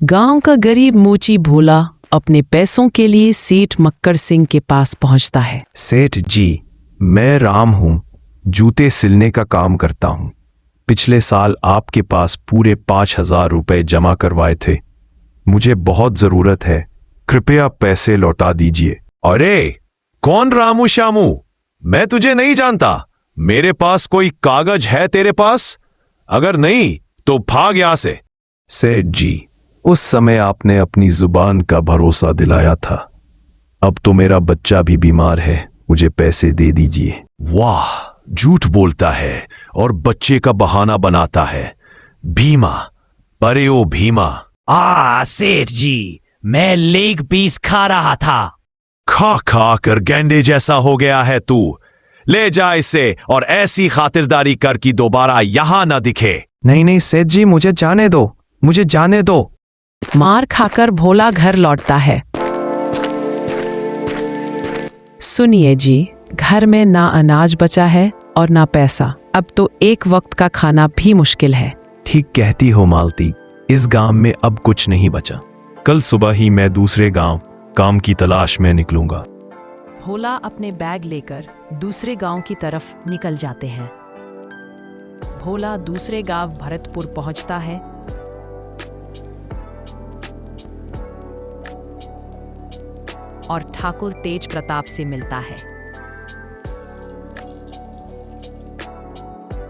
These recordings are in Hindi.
गांव का गरीब मूची भोला अपने पैसों के लिए सेठ मक्कर सिंह के पास पहुंचता है। सेठ जी, मैं राम हूं, जूते सिलने का काम करता हूं। पिछले साल आपके पास पूरे 5,000 रुपए जमा करवाए थे। मुझे बहुत जरूरत है, कृपया पैसे लौटा दीजिए। अरे कौन रामू श्यामू? मैं तुझे नहीं जानता। मेरे पास कोई कागज है तेरे पास? अगर नहीं तो भाग यहां से। सेठ जी, उस समय आपने अपनी जुबान का भरोसा दिलाया था। अब तो मेरा बच्चा भी बीमार है, मुझे पैसे दे दीजिए। वाह, झूठ बोलता है और बच्चे का बहाना बनाता है। भीमा, अरे ओ भीमा। सेठ जी, मैं लेग पीस खा रहा था। खा खा कर गैंडे जैसा हो गया है तू। ले जा इसे और ऐसी खातिरदारी कर कि दोबारा यहां ना दिखे। नहीं नहीं सेठ जी, मुझे जाने दो, मुझे जाने दो। मार खाकर भोला घर लौटता है। सुनिए जी, घर में ना अनाज बचा है और ना पैसा। अब तो एक वक्त का खाना भी मुश्किल है। ठीक कहती हो मालती, इस गांव में अब कुछ नहीं बचा। कल सुबह ही मैं दूसरे गांव काम की तलाश में निकलूंगा। भोला अपने बैग लेकर दूसरे गांव की तरफ निकल जाते हैं। भोला दूसरे गांव भरतपुर पहुंचता है। और ठाकुर तेज प्रताप से मिलता है।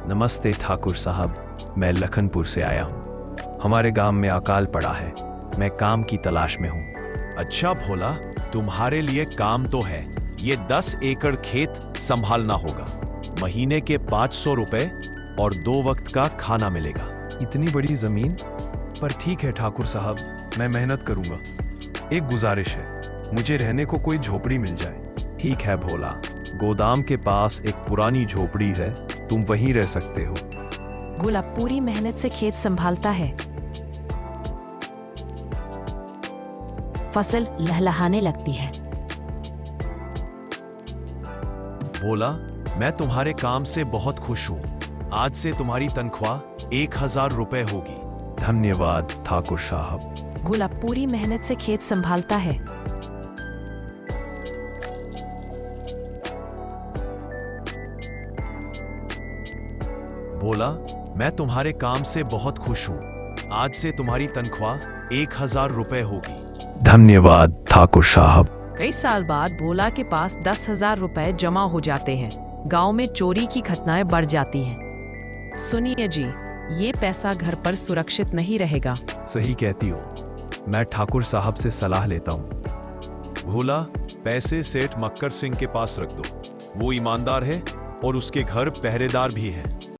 नमस्ते ठाकुर साहब, मैं लखनपुर से आया हूँ। हमारे गांव में अकाल पड़ा है, मैं काम की तलाश में हूँ। अच्छा भोला, तुम्हारे लिए काम तो है। ये 10 एकड़ खेत संभालना होगा। महीने के 500 रुपए और 2 वक्त का खाना मिलेगा। इतनी बड़ी जमीन पर? ठीक है ठाकुर साहब, मैं मेहनत करूंगा। एक गुजारिश है, मुझे रहने को कोई झोपड़ी मिल जाए। ठीक है भोला, गोदाम के पास एक पुरानी झोपड़ी है, तुम वहीं रह सकते हो। भोला पूरी मेहनत से खेत संभालता है। फसल लहलहाने लगती है। भोला, मैं तुम्हारे काम से बहुत खुश हूँ। आज से तुम्हारी तनख्वाह 1,000 रुपए होगी। धन्यवाद ठाकुर साहब। भोला पूरी मेहनत से खेत संभालता है। भोला, मैं तुम्हारे काम से बहुत खुश हूँ। आज से तुम्हारी तनख्वाह 1,000 रुपए होगी। धन्यवाद ठाकुर साहब। कई साल बाद भोला के पास 10,000 रुपए जमा हो जाते हैं। गांव में चोरी की घटनाएं बढ़ जाती हैं। सुनिए जी, ये पैसा घर पर सुरक्षित नहीं रहेगा। सही कहती हो, मैं ठाकुर साहब से सलाह लेता हूँ। भोला, पैसे सेठ मक्कर सिंह के पास रख दो। वो ईमानदार है और उसके घर पहरेदार भी है।